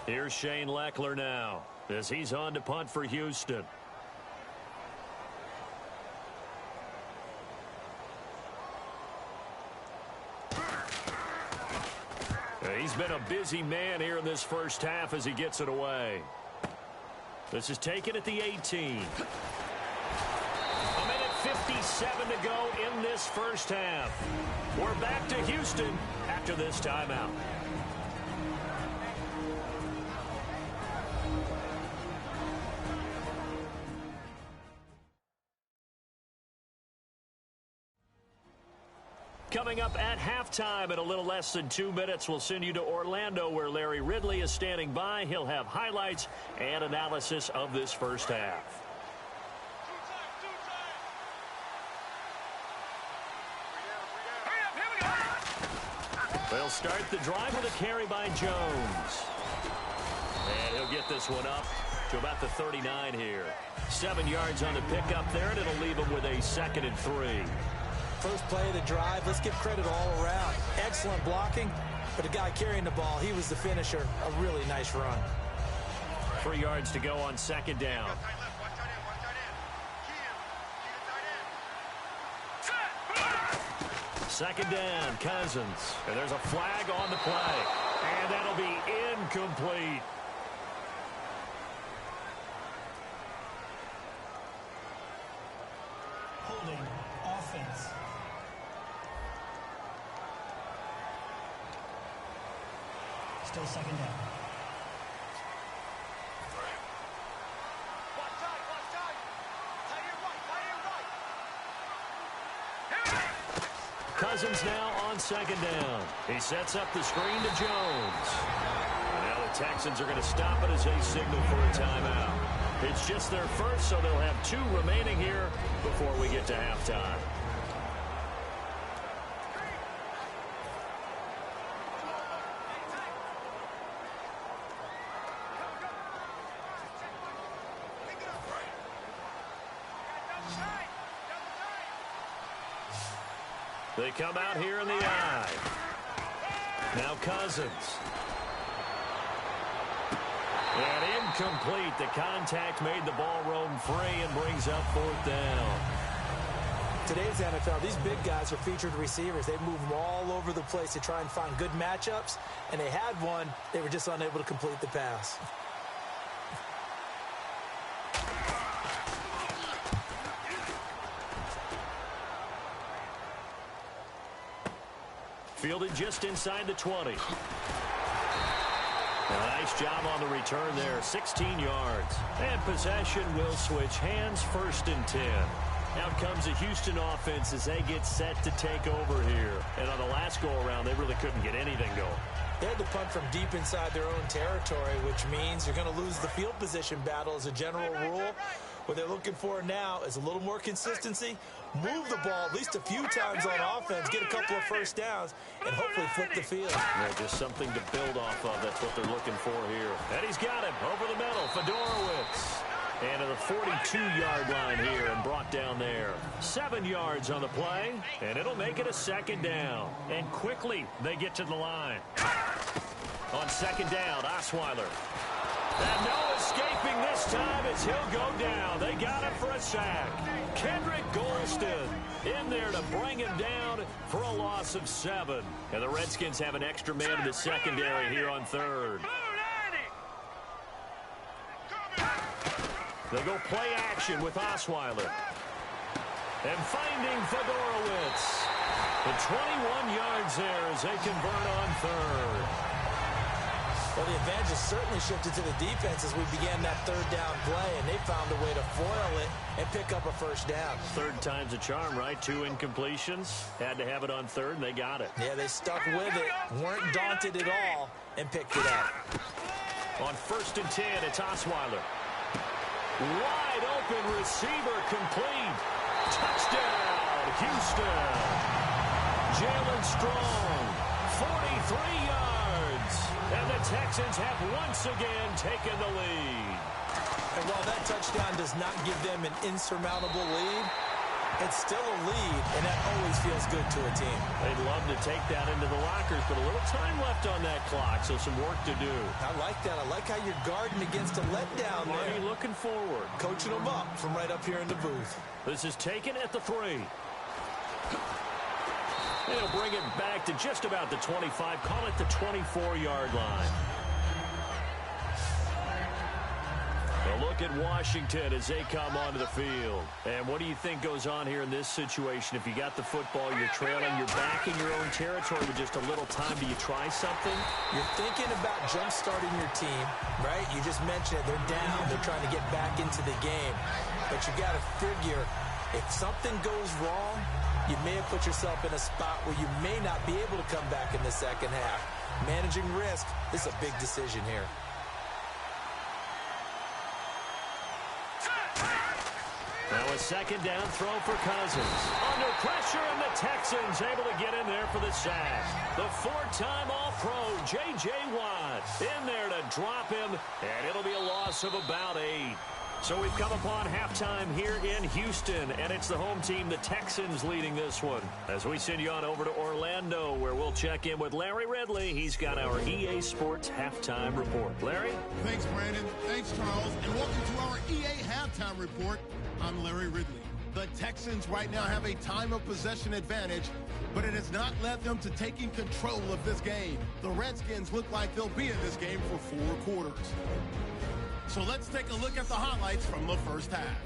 Here's Shane Leckler now as he's on to punt for Houston. He's been a busy man here in this first half as he gets it away. This is taken at the 18. A minute 57 to go in this first half. We're back to Houston after this timeout. Coming up at halftime in a little less than 2 minutes, we'll send you to Orlando where Larry Ridley is standing by. He'll have highlights and analysis of this first half. They'll start the drive with a carry by Jones. And he'll get this one up to about the 39 here. 7 yards on the pickup there, and it'll leave him with a 2nd and 3. First play of the drive, let's give credit all around. Excellent blocking, but the guy carrying the ball, he was the finisher. A really nice run. 3 yards to go on 2nd down. Second down, Cousins. And there's a flag on the play. And that'll be incomplete. Holding offense. Still 2nd down. Cousins now on 2nd down. He sets up the screen to Jones. And now the Texans are going to stop it as they signal for a timeout. It's just their first, so they'll have 2 remaining here before we get to halftime. They come out here in the eye. Now Cousins. And incomplete. The contact made the ball roam free and brings up 4th down. Today's NFL, these big guys are featured receivers. They move them all over the place to try and find good matchups. And they had one. They were just unable to complete the pass. Fielded just inside the 20. A nice job on the return there, 16 yards. And possession will switch hands, 1st and 10. Out comes the Houston offense as they get set to take over here. And on the last go-around, they really couldn't get anything going. They had to punt from deep inside their own territory, which means you're going to lose the field position battle as a general rule. What they're looking for now is a little more consistency, move the ball at least a few times on offense, get a couple of first downs, and hopefully flip the field. Yeah, just something to build off of. That's what they're looking for here. And he's got him over the middle, Fedorowicz. And to the 42-yard line here and brought down there. 7 yards on the play, and it'll make it a 2nd down. And quickly they get to the line. On 2nd down, Osweiler. And no escaping this time as he'll go down. They got him for a sack. Kendrick Golston in there to bring him down for a loss of 7. And the Redskins have an extra man in the secondary here on 3rd. They go play action with Osweiler. And finding Fedorowicz. The 21 yards there as they convert on 3rd. Well, the advantage has certainly shifted to the defense as we began that 3rd down play, and they found a way to foil it and pick up a 1st down. 3rd time's a charm, right? 2 incompletions. Had to have it on 3rd, and they got it. Yeah, they stuck with it, weren't daunted at all, and picked it up. On 1st and 10, it's Osweiler. Wide open receiver complete. Touchdown, Houston. Jalen Strong, 43 yards. And the Texans have once again taken the lead. And while that touchdown does not give them an insurmountable lead, It's still a lead, and that always feels good to a team. They'd love to take that into the lockers, but a little time left on that clock, so some work to do. I like that. I like how you're guarding against a letdown there. Marty looking forward. Coaching them up from right up here in the booth. This is taken at the 3. They'll bring it back to just about the 25. Call it the 24-yard line. A look at Washington as they come onto the field. And what do you think goes on here in this situation? If you got the football, you're trailing, you're back in your own territory with just a little time. Do you try something? You're thinking about jump-starting your team, right? You just mentioned it. They're down. They're trying to get back into the game. But you got to figure, if something goes wrong, you may have put yourself in a spot where you may not be able to come back in the second half. Managing risk, this is a big decision here. Now a second down throw for Cousins. Under pressure, and the Texans able to get in there for the sack. The 4-time All-Pro, J.J. Watt, in there to drop him, and it'll be a loss of about 8. So we've come upon halftime here in Houston, and it's the home team, the Texans, leading this one. As we send you on over to Orlando, where we'll check in with Larry Ridley. He's got our EA Sports halftime report. Larry? Thanks, Brandon. Thanks, Charles. And welcome to our EA halftime report. I'm Larry Ridley. The Texans right now have a time of possession advantage, but it has not led them to taking control of this game. The Redskins look like they'll be in this game for 4 quarters. So let's take a look at the highlights from the first half.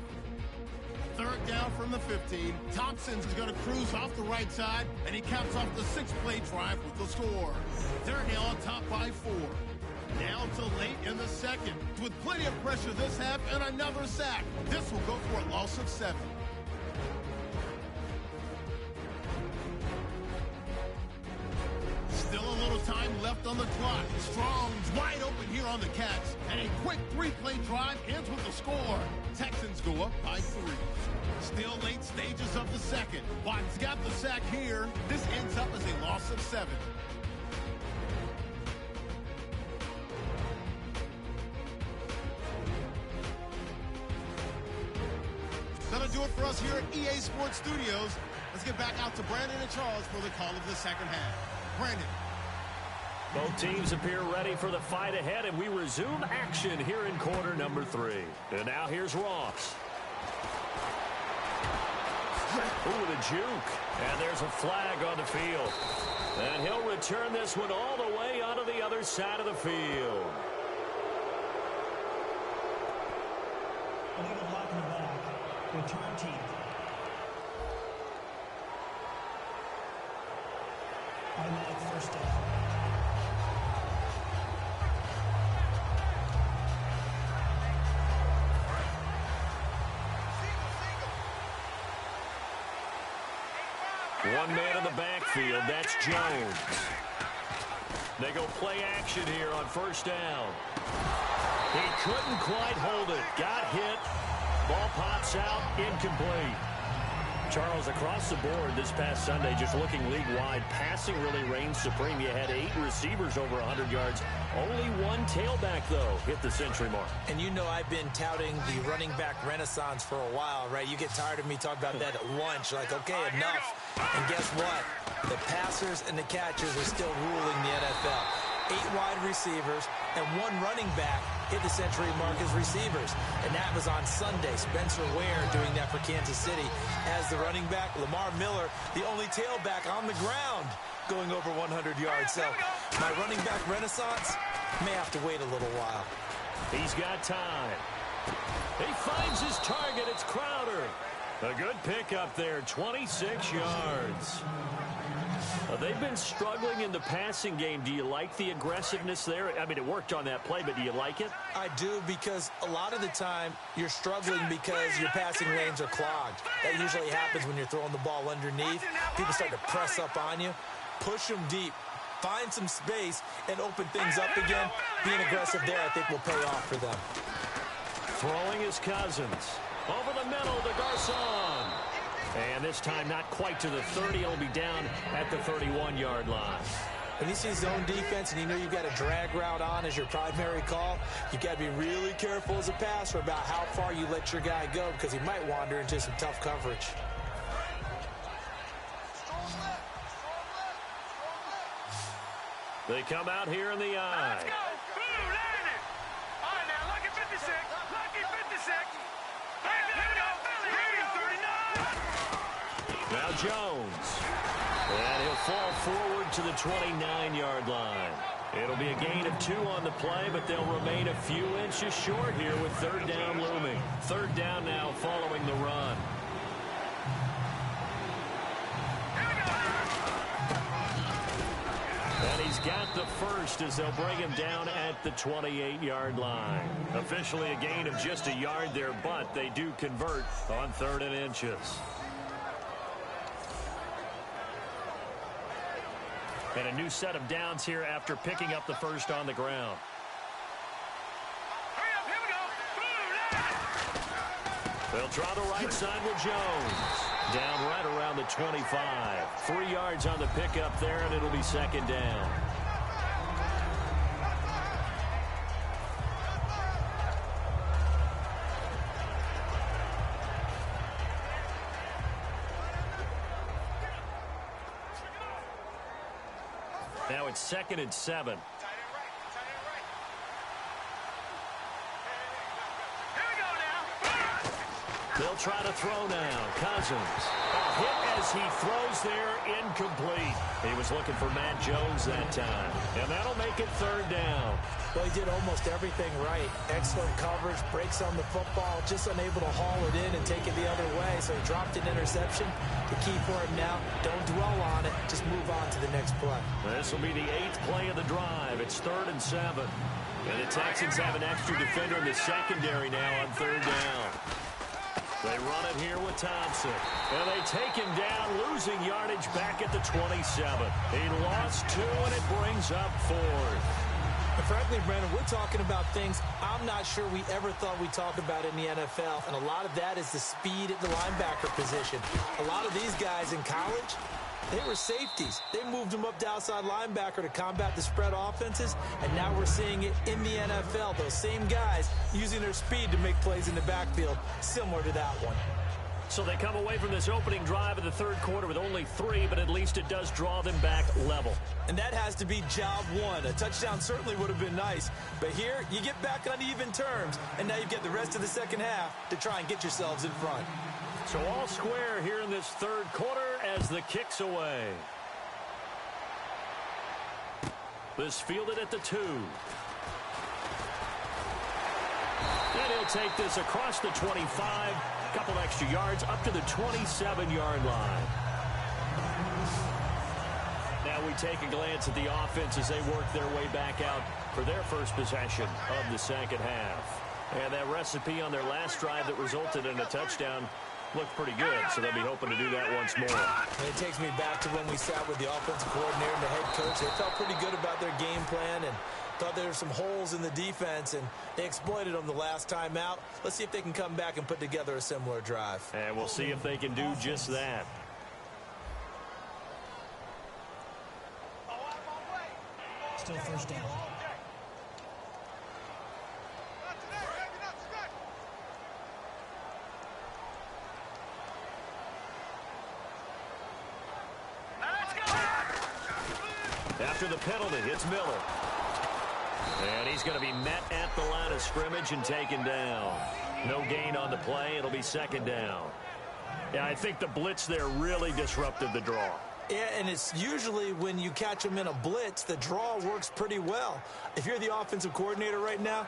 Third down from the 15. Thompson is going to cruise off the right side, and he caps off the 6-play drive with the score. They're now on top by 4. Now to late in the second. With plenty of pressure this half and another sack. This will go for a loss of 7. Still a little time left on the clock. Strong's wide open here on the catch. And a quick 3-play drive ends with the score. Texans go up by 3. Still late stages of the second. Watt's got the sack here. This ends up as a loss of 7. That'll do it for us here at EA Sports Studios. Let's get back out to Brandon and Charles for the call of the second half. Brandon. Both teams appear ready for the fight ahead, and we resume action here in quarter number 3. And now here's Ross. Ooh, the juke. And there's a flag on the field. And he'll return this one all the way onto the other side of the field. Illegal block in the back. Return team. Automatic first down. One man in the backfield, that's Jones. They go play action here on first down. He couldn't quite hold it. Got hit. Ball pops out, incomplete. Charles, across the board this past Sunday, just looking league-wide, passing really reigned supreme. You had 8 receivers over 100 yards. Only 1 tailback, though, hit the century mark. And you know I've been touting the running back renaissance for a while, right? You get tired of me talking about that at lunch. Like, okay, enough. And guess what? The passers and the catchers are still ruling the NFL. 8 wide receivers and 1 running back hit the century mark as receivers. And that was on Sunday. Spencer Ware doing that for Kansas City as the running back. Lamar Miller, the only tailback on the ground, going over 100 yards. So my running back renaissance may have to wait a little while. He's got time. He finds his target. It's Crowder. A good pickup there, 26 yards. They've been struggling in the passing game. Do you like the aggressiveness there? I mean, it worked on that play, but do you like it? I do, because a lot of the time you're struggling because your passing lanes are clogged. That usually happens when you're throwing the ball underneath. People start to press up on you. Push them deep. Find some space and open things up again. Being aggressive there, I think, will pay off for them. Throwing is Cousins. Over the middle to Garcon. And this time not quite to the 30. It'll be down at the 31-yard line. When you see zone defense and you know you've got a drag route on as your primary call, you've got to be really careful as a passer about how far you let your guy go, because he might wander into some tough coverage. They come out here in the eye. Let's go. Boom, landing it. All right, now, lucky 56. Lucky 56. Here we go. Here we go. 39. Now Jones. And he'll fall forward to the 29-yard line. It'll be a gain of 2 on the play, but they'll remain a few inches short here with third down looming. Third down now following the run. And he's got the first as they'll bring him down at the 28-yard line. Officially a gain of just a yard there, but they do convert on 3rd and inches. And a new set of downs here after picking up the first on the ground. Hurry up, here we go. They'll try the right side with Jones. Down right around the 25. 3 yards on the pickup there, and it'll be second down. Now it's 2nd and 7. They'll try to throw now. Cousins. A hit as he throws there, incomplete. He was looking for Matt Jones that time. And that'll make it 3rd down. Well, he did almost everything right. Excellent coverage, breaks on the football, just unable to haul it in and take it the other way. So he dropped an interception. The key for him now, don't dwell on it. Just move on to the next play. This will be the 8th play of the drive. It's 3rd and 7. And the Texans have an extra defender in the secondary now on 3rd down. They run it here with Thompson. And they take him down, losing yardage back at the 27. He lost 2, and it brings up 4th. And frankly, Brandon, we're talking about things I'm not sure we ever thought we'd talk about in the NFL. And a lot of that is the speed at the linebacker position. A lot of these guys in college, they were safeties. They moved them up to outside linebacker to combat the spread offenses, and now we're seeing it in the NFL. Those same guys using their speed to make plays in the backfield, similar to that one. So they come away from this opening drive of the 3rd quarter with only 3, but at least it does draw them back level. And that has to be job 1. A touchdown certainly would have been nice, but here you get back on even terms, and now you get the rest of the second half to try and get yourselves in front. So all square here in this 3rd quarter as the kick's away. This fielded at the 2. And he'll take this across the 25, a couple extra yards up to the 27-yard line. Now we take a glance at the offense as they work their way back out for their first possession of the second half. And that recipe on their last drive that resulted in a touchdown looked pretty good, so they'll be hoping to do that once more. And it takes me back to when we sat with the offensive coordinator and the head coach. They felt pretty good about their game plan and thought there were some holes in the defense, and they exploited them the last time out. Let's see if they can come back and put together a similar drive. And we'll see if they can do just that. Still first down. After the penalty, it's Miller. And he's going to be met at the line of scrimmage and taken down. No gain on the play. It'll be second down. Yeah, I think the blitz there really disrupted the draw. Yeah, and it's usually when you catch them in a blitz, the draw works pretty well. If you're the offensive coordinator right now,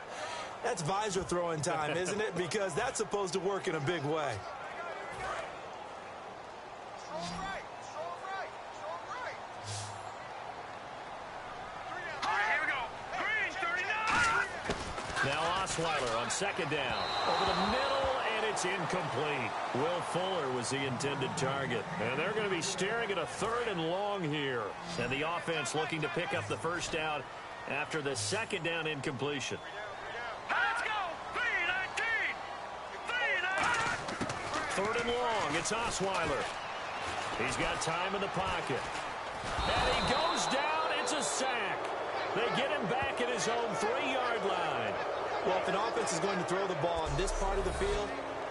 that's visor throwing time, isn't it? Because that's supposed to work in a big way. Osweiler on second down. Over the middle, and it's incomplete. Will Fuller was the intended target. And they're going to be staring at a 3rd and long here. And the offense looking to pick up the first down after the second down incompletion. Let's go! 3-19! 3rd and long. It's Osweiler. He's got time in the pocket. And he goes down. It's a sack. They get him back at his own 3-yard line. Well, if an offense is going to throw the ball in this part of the field,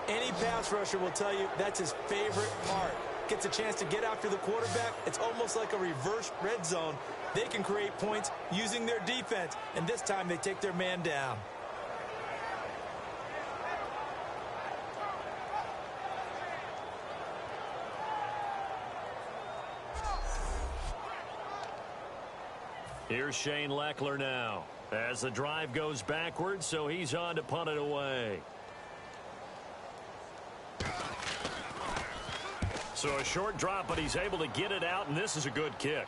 any pass rusher will tell you that's his favorite part. gets a chance to get after the quarterback, it's almost like a reverse red zone. They can create points using their defense, and this time they take their man down. Here's Shane Leckler now as the drive goes backwards, so he's on to punt it away. So a short drop, but he's able to get it out, and this is a good kick.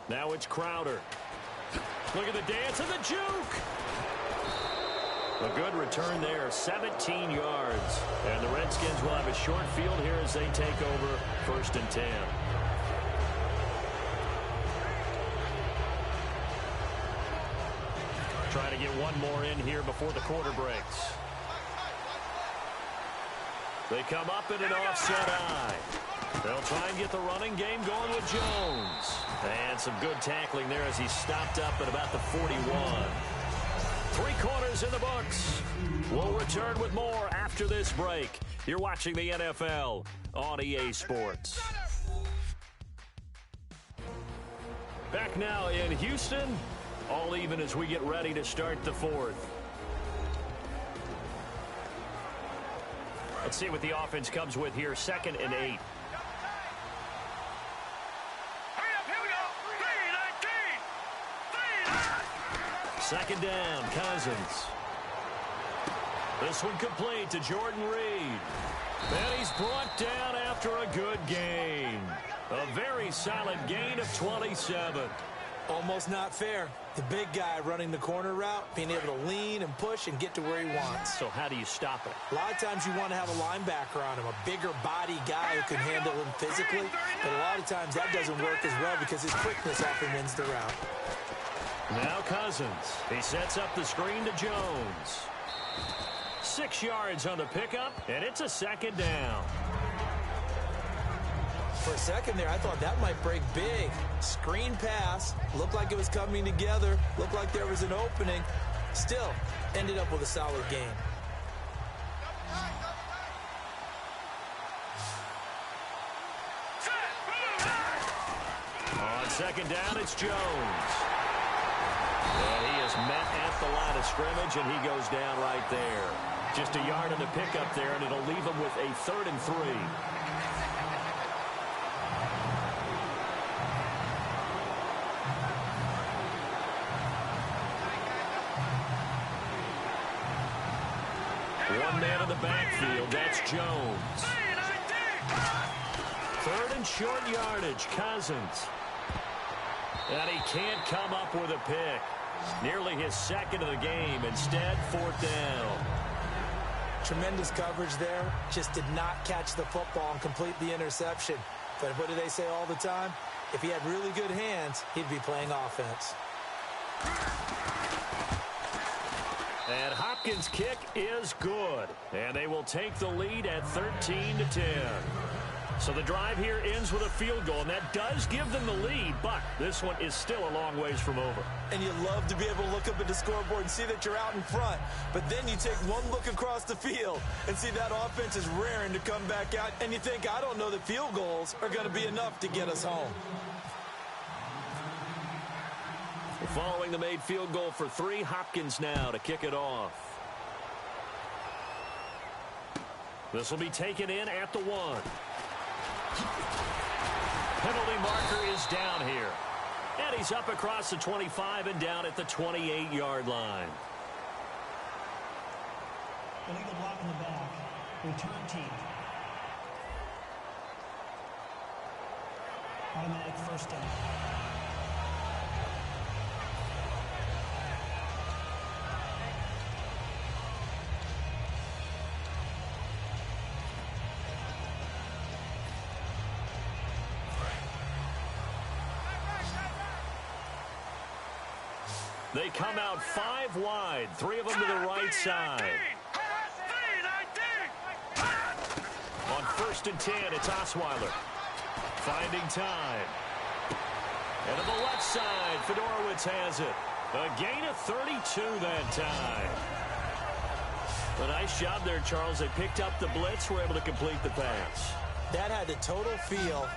Now it's Crowder. Look at the dance and the juke. A good return there, 17 yards. And the Redskins will have a short field here as they take over 1st and 10. Trying to get one more in here before the quarter breaks. They come up in an offset eye. They'll try and get the running game going with Jones. And some good tackling there as he stopped up at about the 41. 3 quarters in the books. We'll return with more after this break. You're watching the NFL on EA Sports. Back now in Houston. All even as we get ready to start the 4th. Let's see what the offense comes with here. 2nd and 8. Second down, Cousins. This one complete to Jordan Reed. And he's brought down after a good gain. A very solid gain of 27. Almost not fair. The big guy running the corner route, being able to lean and push and get to where he wants. So how do you stop it? A lot of times you want to have a linebacker on him, a bigger body guy who can handle him physically. But a lot of times that doesn't work as well because his quickness often wins the route. Now Cousins. He sets up the screen to Jones. 6 yards on the pickup, and it's a 2nd down. For a second there, I thought that might break big. Screen pass. Looked like it was coming together. Looked like there was an opening. Still, ended up with a solid game. On 2nd down, it's Jones. And he is met at the line of scrimmage, and he goes down right there. Just a yard on the pickup there, and it'll leave him with a 3rd and 3. One man in the backfield, that's Jones. 3rd and short yardage, Cousins. And he can't come up with a pick. Nearly his 2nd of the game. Instead, 4th down. Tremendous coverage there. Just did not catch the football and complete the interception. But what do they say all the time? If he had really good hands, he'd be playing offense. And Hopkins' kick is good. And they will take the lead at 13-10. So the drive here ends with a field goal, and that does give them the lead, but this one is still a long ways from over. And you love to be able to look up at the scoreboard and see that you're out in front, but then you take one look across the field and see that offense is raring to come back out, and you think, I don't know that field goals are going to be enough to get us home. Following the made field goal for 3, Hopkins now to kick it off. This will be taken in at the 1. Penalty marker is down here. And he's up across the 25 and down at the 28-yard line. Illegal block in the back. Return team. Automatic 1st down. They come out 5 wide, 3 of them to the right side. On 1st and 10, it's Osweiler. Finding time. And to the left side, Fedorowicz has it. A gain of 32 that time. A nice job there, Charles. They picked up the blitz, were able to complete the pass. That had the total feel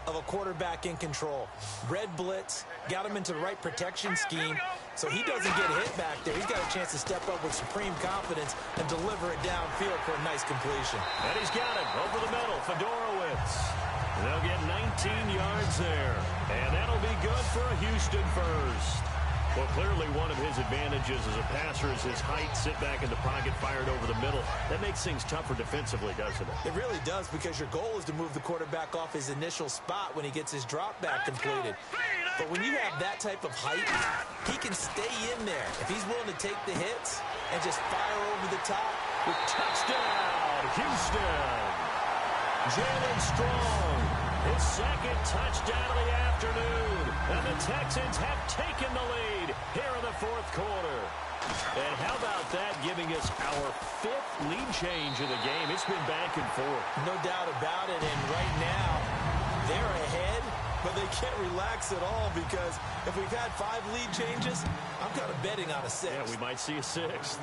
of a quarterback in control. Red blitz, got him into the right protection scheme, so he doesn't get hit back there. He's got a chance to step up with supreme confidence and deliver it downfield for a nice completion. And he's got it over the middle. Fedorowicz. They'll get 19 yards there. And that'll be good for a Houston first. Well, clearly one of his advantages as a passer is his height. Sit back in the pocket, fired over the middle. That makes things tougher defensively, doesn't it? It really does, because your goal is to move the quarterback off his initial spot when he gets his drop back completed. But when you have that type of height, he can stay in there if he's willing to take the hits and just fire over the top. With touchdown, Houston. Jalen Strong, his second touchdown of the afternoon. And the Texans have taken the lead here in the fourth quarter. And how about that, giving us our fifth lead change of the game? It's been back and forth. No doubt about it. And right now, they're ahead, but they can't relax at all, because if we've had 5 lead changes, I'm kind of betting on a 6th. Yeah, we might see a 6th.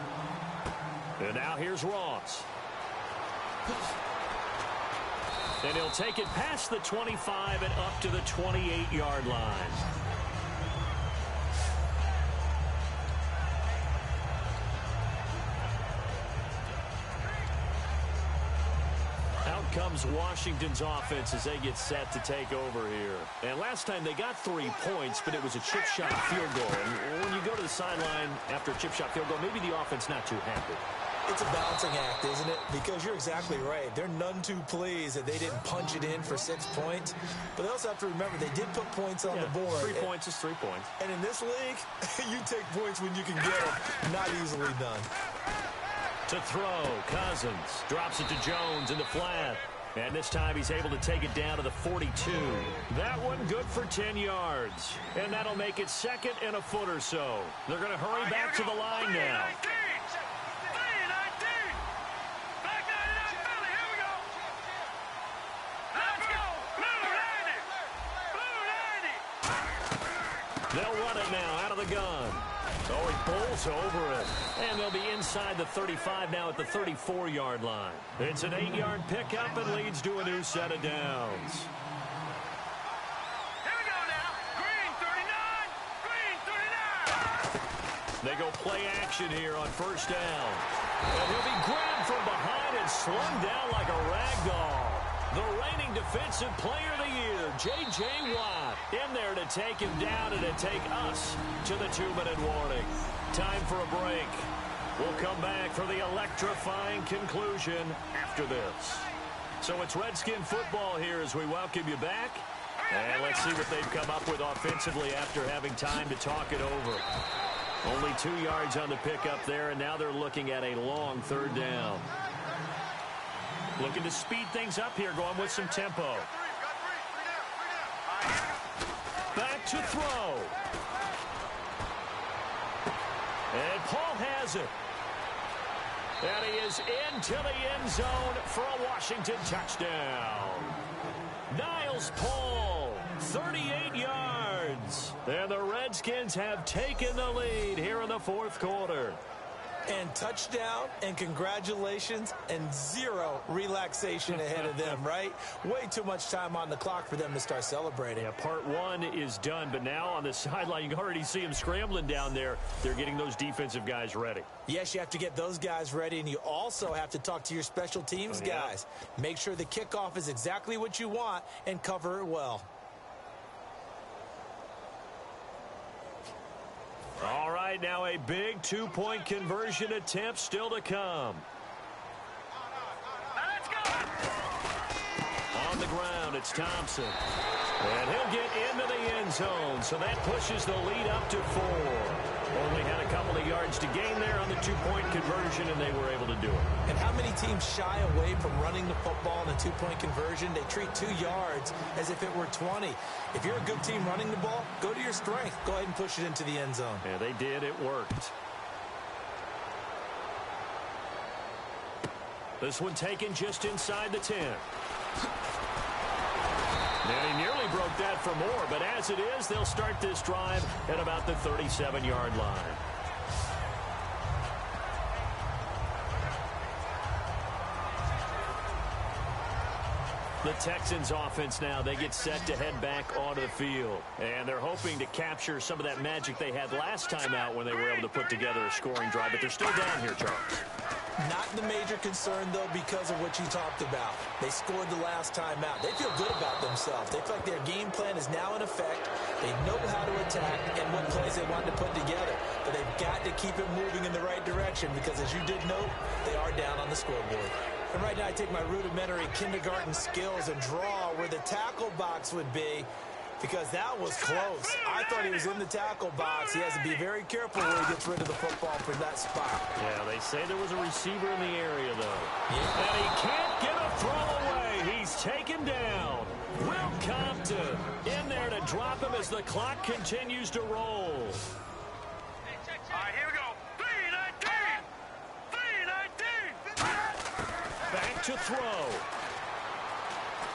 And now here's Ross. And he'll take it past the 25 and up to the 28-yard line. Out comes Washington's offense as they get set to take over here. And last time they got 3 points, but it was a chip shot field goal. And when you go to the sideline after a chip shot field goal, maybe the offense not too happy. It's a balancing act, isn't it? Because you're exactly right. They're none too pleased that they didn't punch it in for 6 points. But they also have to remember they did put points on the board. 3 points is 3 points. And in this league, you take points when you can get them. Not easily done. To throw, Cousins drops it to Jones in the flat. And this time he's able to take it down to the 42. That one good for 10 yards. And that'll make it 2nd and a foot or so. They're going to hurry back to the line now. They'll run it now out of the gun. Oh, he bowls over it. And they'll be inside the 35 now at the 34-yard line. It's an 8-yard pickup and leads to a new set of downs. Here we go now. Green 39. Green 39. They go play action here on first down. And he'll be grabbed from behind and slung down like a rag doll. The reigning defensive player of the year, J.J. Watt, in there to take him down and to take us to the 2-minute warning. Time for a break. We'll come back for the electrifying conclusion after this. So it's Redskin football here as we welcome you back. And let's see what they've come up with offensively after having time to talk it over. Only 2 yards on the pickup there, and now they're looking at a long 3rd down. Looking to speed things up here, going with some tempo. Back to throw. And Paul has it. And he is into the end zone for a Washington touchdown. Niles Paul, 38 yards. And the Redskins have taken the lead here in the 4th quarter. And touchdown, and congratulations, and 0 relaxation ahead of them, right? Way too much time on the clock for them to start celebrating. Yeah, part 1 is done, but now on the sideline, you can already see them scrambling down there. They're getting those defensive guys ready. Yes, you have to get those guys ready, and you also have to talk to your special teams guys. Make sure the kickoff is exactly what you want and cover it well. All right, now a big 2-point conversion attempt still to come. Let's go. On the ground, it's Thompson. And he'll get into the end zone, so that pushes the lead up to 4. Only had a couple of yards to gain there on the 2-point conversion, and they were able to do it. And how many teams shy away from running the football in a 2-point conversion? They treat 2 yards as if it were 20. If you're a good team running the ball, go to your strength. Go ahead and push it into the end zone. Yeah, they did. It worked. This one taken just inside the 10. And he nearly broke that for more, but as it is, they'll start this drive at about the 37-yard line. The Texans offense now, they get set to head back onto the field. And they're hoping to capture some of that magic they had last time out when they were able to put together a scoring drive. But they're still down here, Charles. Not the major concern, though, because of what you talked about. They scored the last time out. They feel good about themselves. They feel like their game plan is now in effect. They know how to attack and what plays they want to put together. But they've got to keep it moving in the right direction because, as you did note, they are down on the scoreboard. And right now I take my rudimentary kindergarten skills and draw where the tackle box would be, because that was close. I thought he was in the tackle box. He has to be very careful where he gets rid of the football from that spot. Yeah, they say there was a receiver in the area, though. Yeah. And he can't get a throw away. He's taken down. Will Compton in there to drop him as the clock continues to roll. All right, here we go. 3-19. 3-19. Back to throw.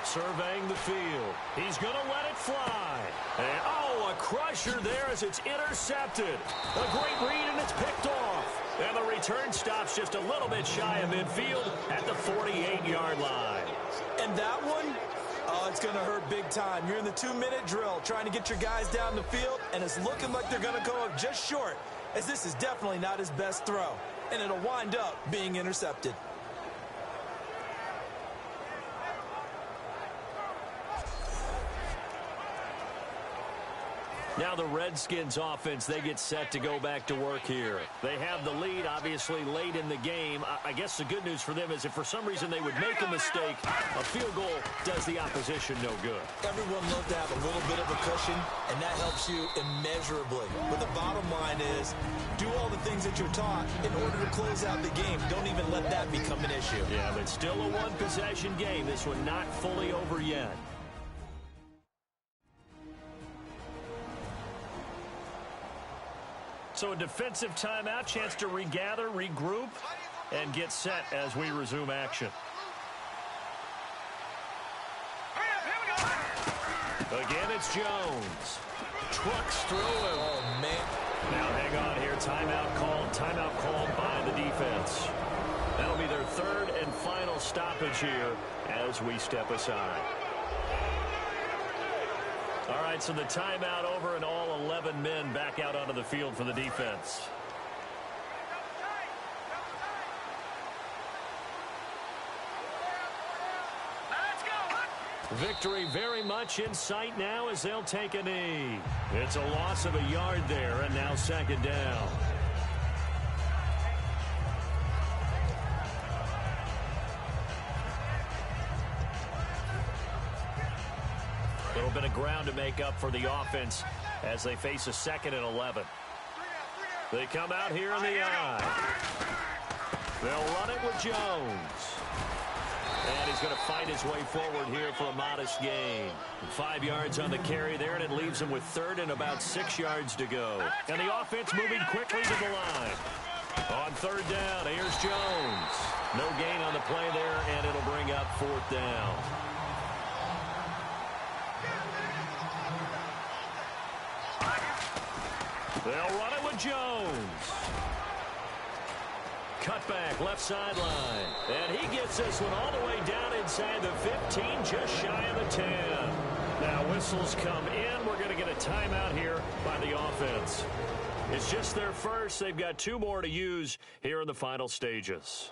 Surveying the field. He's going to let it fly. And, oh, a crusher there as it's intercepted. A great read, and it's picked off. And the return stops just a little bit shy of midfield at the 48-yard line. And that one, oh, it's going to hurt big time. You're in the 2-minute drill trying to get your guys down the field, and it's looking like they're going to go up just short, as this is definitely not his best throw. And it'll wind up being intercepted. Now the Redskins offense, they get set to go back to work here. They have the lead, obviously, late in the game. I guess the good news for them is if for some reason they would make a mistake, a field goal does the opposition no good. Everyone loves to have a little bit of a cushion, and that helps you immeasurably. But the bottom line is, do all the things that you're taught in order to close out the game. Don't even let that become an issue. Yeah, but still a one-possession game. This one not fully over yet. So a defensive timeout, chance to regather, regroup, and get set as we resume action. Again, it's Jones. Trucks through him. Oh, man. Now hang on here. Timeout called by the defense. That'll be their third and final stoppage here as we step aside. All right, so the timeout over and all 11 men back out onto the field for the defense. Victory very much in sight now as they'll take a knee. It's a loss of a yard there, and now second down. A little bit of ground to make up for the offense as they face a 2nd and 11. They come out here in the eye. They'll run it with Jones. And he's going to fight his way forward here for a modest gain. 5 yards on the carry there, and it leaves him with 3rd and about 6 yards to go. And the offense moving quickly to the line. On 3rd down, here's Jones. No gain on the play there, and it'll bring up 4th down. They'll run it with Jones. Cutback, left sideline. And he gets this one all the way down inside the 15, just shy of the 10. Now whistles come in. We're going to get a timeout here by the offense. It's just their first. They've got 2 more to use here in the final stages.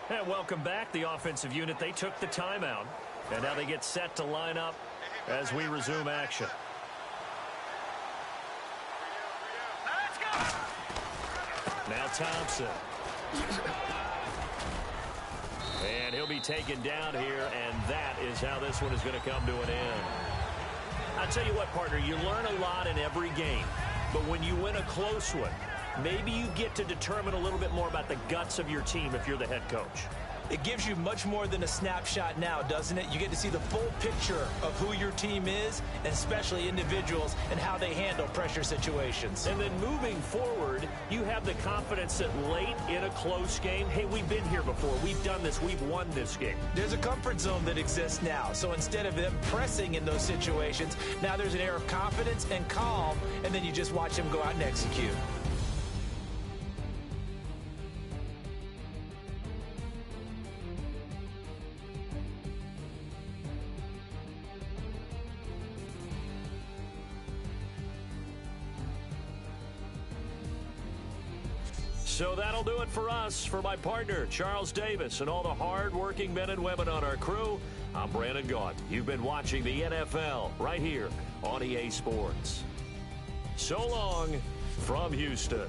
And welcome back, the offensive unit. They took the timeout. And now they get set to line up as we resume action. Now Thompson. And he'll be taken down here, and that is how this one is going to come to an end. I'll tell you what, partner, you learn a lot in every game. But when you win a close one, maybe you get to determine a little bit more about the guts of your team if you're the head coach. It gives you much more than a snapshot now, doesn't it? You get to see the full picture of who your team is, and especially individuals, and how they handle pressure situations. And then moving forward, you have the confidence that late in a close game, hey, we've been here before. We've done this. We've won this game. There's a comfort zone that exists now. So instead of them pressing in those situations, now there's an air of confidence and calm, and then you just watch them go out and execute. So that'll do it for us. For my partner, Charles Davis, and all the hard-working men and women on our crew, I'm Brandon Gault. You've been watching the NFL right here on EA Sports. So long from Houston.